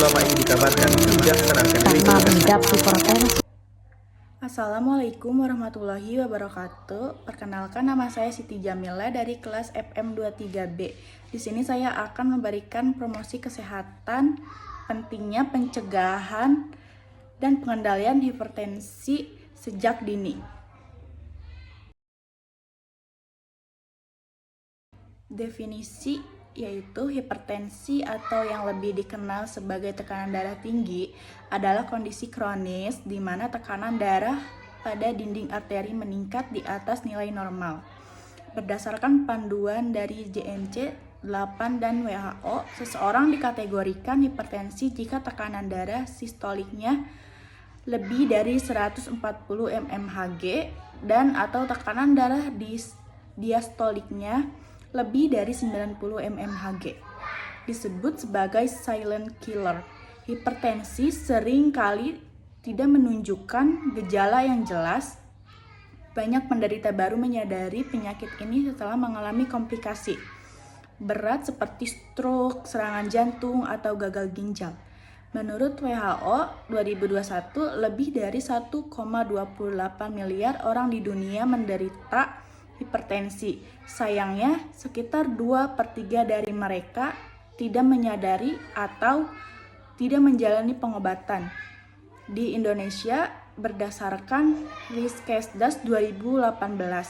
ulama ini dikabarkan tidak sadarkan diri karena ketika mengidap hipertensi. Assalamualaikum warahmatullahi wabarakatuh. Perkenalkan, nama saya Siti Jamila dari kelas FM23B. Di sini saya akan memberikan promosi kesehatan, pentingnya pencegahan dan pengendalian hipertensi sejak dini. Definisi yaitu hipertensi atau yang lebih dikenal sebagai tekanan darah tinggi adalah kondisi kronis di mana tekanan darah pada dinding arteri meningkat di atas nilai normal. Berdasarkan panduan dari JNC 8 dan WHO, seseorang dikategorikan hipertensi jika tekanan darah sistoliknya lebih dari 140 mmHg dan atau tekanan darah diastoliknya lebih dari 90 mmHg. Disebut sebagai silent killer. Hipertensi sering kali tidak menunjukkan gejala yang jelas. Banyak penderita baru menyadari penyakit ini setelah mengalami komplikasi berat seperti stroke, serangan jantung, atau gagal ginjal. Menurut WHO, 2021 lebih dari 1,28 miliar orang di dunia menderita hipertensi. Sayangnya, sekitar 2/3 dari mereka tidak menyadari atau tidak menjalani pengobatan. Di Indonesia, berdasarkan Riskesdas 2018,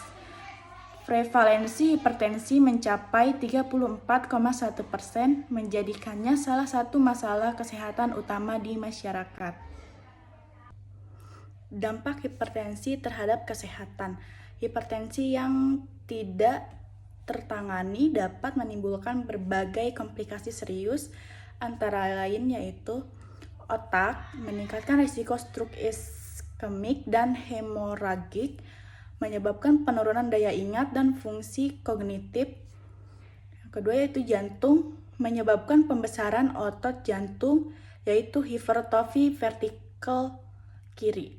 prevalensi hipertensi mencapai 34,1%, menjadikannya salah satu masalah kesehatan utama di masyarakat. Dampak hipertensi terhadap kesehatan. Hipertensi yang tidak tertangani dapat menimbulkan berbagai komplikasi serius, antara lain yaitu otak, meningkatkan risiko stroke iskemik dan hemoragik, menyebabkan penurunan daya ingat dan fungsi kognitif. Yang kedua yaitu jantung, menyebabkan pembesaran otot jantung yaitu hipertrofi vertikal kiri,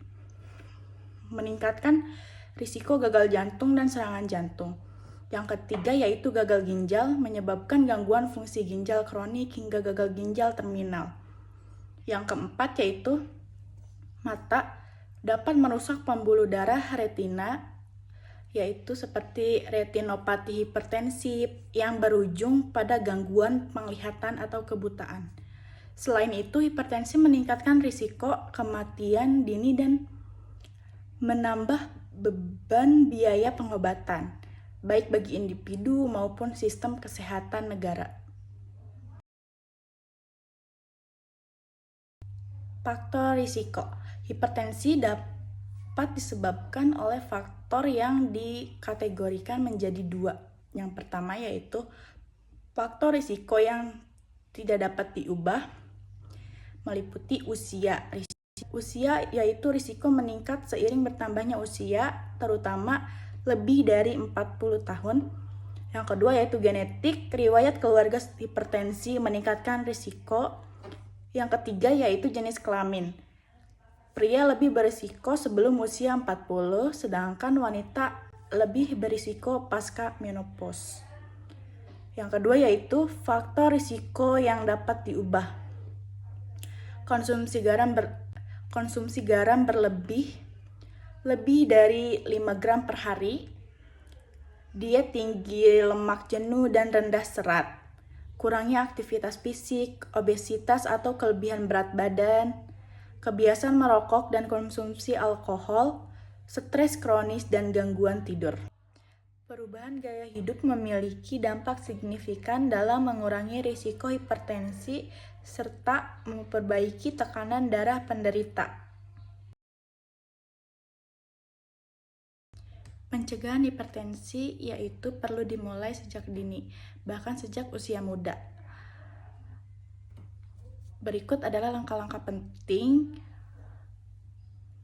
meningkatkan risiko gagal jantung dan serangan jantung. Yang ketiga yaitu gagal ginjal, menyebabkan gangguan fungsi ginjal kronik hingga gagal ginjal terminal. Yang keempat yaitu mata, dapat merusak pembuluh darah retina, yaitu seperti retinopati hipertensif yang berujung pada gangguan penglihatan atau kebutaan. Selain itu, hipertensi meningkatkan risiko kematian dini dan menambah beban biaya pengobatan, baik bagi individu maupun sistem kesehatan negara. Faktor risiko. Hipertensi dapat disebabkan oleh faktor yang dikategorikan menjadi dua. Yang pertama yaitu faktor risiko yang tidak dapat diubah, meliputi usia. Usia yaitu risiko meningkat seiring bertambahnya usia, terutama lebih dari 40 tahun. Yang kedua yaitu genetik, riwayat keluarga hipertensi meningkatkan risiko. Yang ketiga yaitu jenis kelamin. Pria lebih berisiko sebelum usia 40, sedangkan wanita lebih berisiko pasca menopause. Yang kedua yaitu faktor risiko yang dapat diubah. Konsumsi garam berlebih, lebih dari 5 gram per hari, diet tinggi lemak jenuh dan rendah serat, kurangnya aktivitas fisik, obesitas atau kelebihan berat badan, kebiasaan merokok dan konsumsi alkohol, stres kronis dan gangguan tidur. Perubahan gaya hidup memiliki dampak signifikan dalam mengurangi risiko hipertensi serta memperbaiki tekanan darah penderita. Pencegahan hipertensi yaitu perlu dimulai sejak dini, bahkan sejak usia muda. Berikut adalah langkah-langkah penting.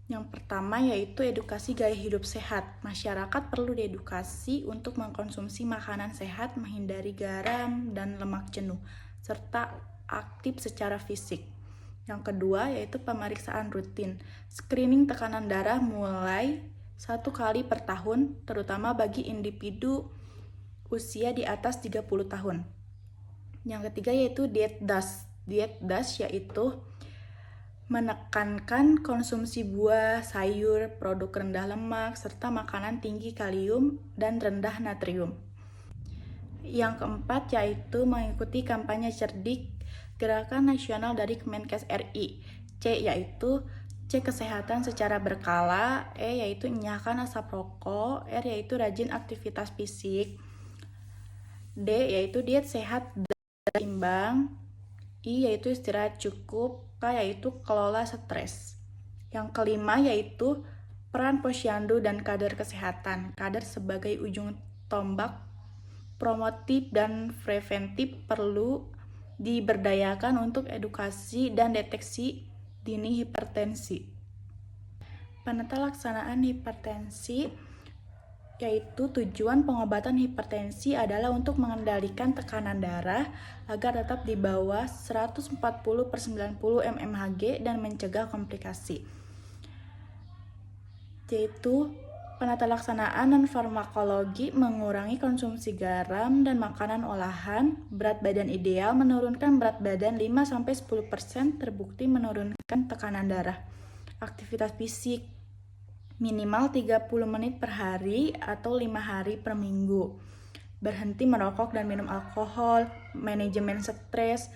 Yang pertama yaitu edukasi gaya hidup sehat. Masyarakat perlu diedukasi untuk mengkonsumsi makanan sehat, menghindari garam dan lemak jenuh, serta aktif secara fisik. Yang kedua yaitu pemeriksaan rutin. Screening tekanan darah mulai 1 kali per tahun, terutama bagi individu usia di atas 30 tahun. Yang ketiga yaitu diet DAS. diet DASH, yaitu menekankan konsumsi buah, sayur, produk rendah lemak, serta makanan tinggi kalium dan rendah natrium. Yang keempat yaitu mengikuti kampanye cerdik Gerakan Nasional dari Kemenkes RI. C yaitu C kesehatan secara berkala, E yaitu enyahkan asap rokok, R yaitu rajin aktivitas fisik, D yaitu diet sehat dan seimbang, I yaitu istirahat cukup, K yaitu kelola stres. Yang kelima yaitu peran posyandu dan kader kesehatan. Kader sebagai ujung tombak promotif dan preventif perlu diberdayakan untuk edukasi dan deteksi dini hipertensi. Penata laksanaan hipertensi yaitu tujuan pengobatan hipertensi adalah untuk mengendalikan tekanan darah agar tetap di bawah 140/90 mmHg dan mencegah komplikasi. Yaitu penata laksanaan non farmakologi mengurangi konsumsi garam dan makanan olahan, berat badan ideal menurunkan berat badan 5-10%, terbukti menurunkan tekanan darah. Aktivitas fisik minimal 30 menit per hari atau 5 hari per minggu. Berhenti merokok dan minum alkohol, manajemen stres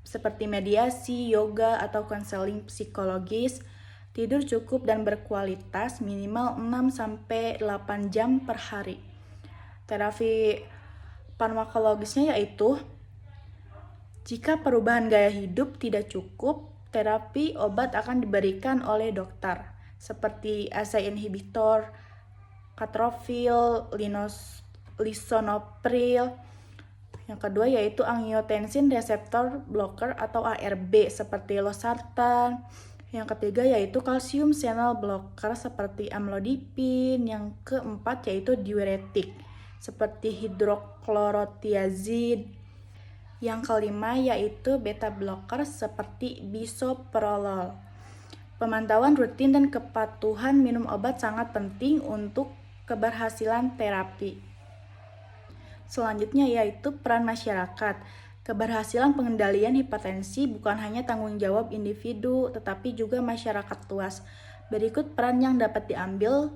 seperti mediasi, yoga, atau konseling psikologis, tidur cukup dan berkualitas minimal 6-8 jam per hari. Terapi farmakologisnya yaitu jika perubahan gaya hidup tidak cukup, terapi obat akan diberikan oleh dokter seperti ACE inhibitor, katrofil, lisinopril. Yang kedua yaitu angiotensin receptor blocker atau ARB seperti losartan. Yang ketiga yaitu kalsium channel blocker seperti amlodipin. Yang keempat yaitu diuretik seperti hidroklorotiazid. Yang kelima yaitu beta blocker seperti bisoprolol. Pemantauan rutin dan kepatuhan minum obat sangat penting untuk keberhasilan terapi. Selanjutnya yaitu peran masyarakat. Keberhasilan pengendalian hipertensi bukan hanya tanggung jawab individu, tetapi juga masyarakat luas. Berikut peran yang dapat diambil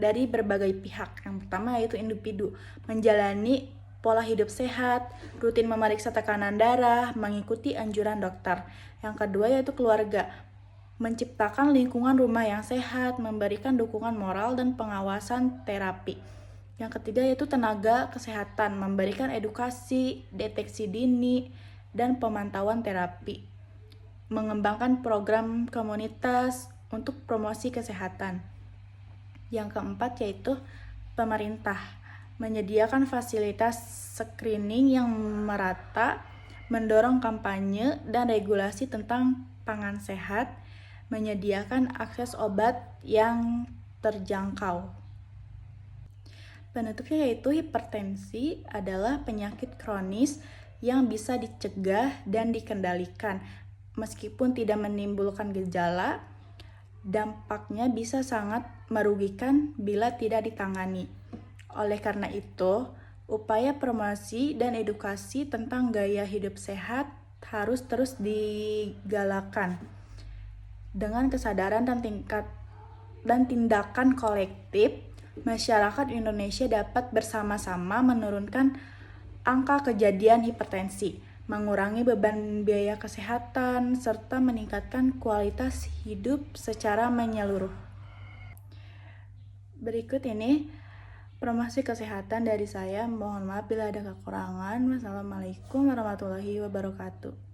dari berbagai pihak. Yang pertama yaitu individu, menjalani pola hidup sehat, rutin memeriksa tekanan darah, mengikuti anjuran dokter. Yang kedua yaitu keluarga, menciptakan lingkungan rumah yang sehat, memberikan dukungan moral dan pengawasan terapi. Yang ketiga yaitu tenaga kesehatan, memberikan edukasi, deteksi dini, dan pemantauan terapi. Mengembangkan program komunitas untuk promosi kesehatan. Yang keempat yaitu pemerintah, menyediakan fasilitas screening yang merata, mendorong kampanye dan regulasi tentang pangan sehat, menyediakan akses obat yang terjangkau. Penutupnya yaitu hipertensi adalah penyakit kronis yang bisa dicegah dan dikendalikan. Meskipun tidak menimbulkan gejala, dampaknya bisa sangat merugikan bila tidak ditangani. Oleh karena itu, upaya promosi dan edukasi tentang gaya hidup sehat harus terus digalakan. Dengan kesadaran dan tindakan kolektif, masyarakat Indonesia dapat bersama-sama menurunkan angka kejadian hipertensi, mengurangi beban biaya kesehatan, serta meningkatkan kualitas hidup secara menyeluruh. Berikut ini promosi kesehatan dari saya. Mohon maaf bila ada kekurangan. Wassalamualaikum warahmatullahi wabarakatuh.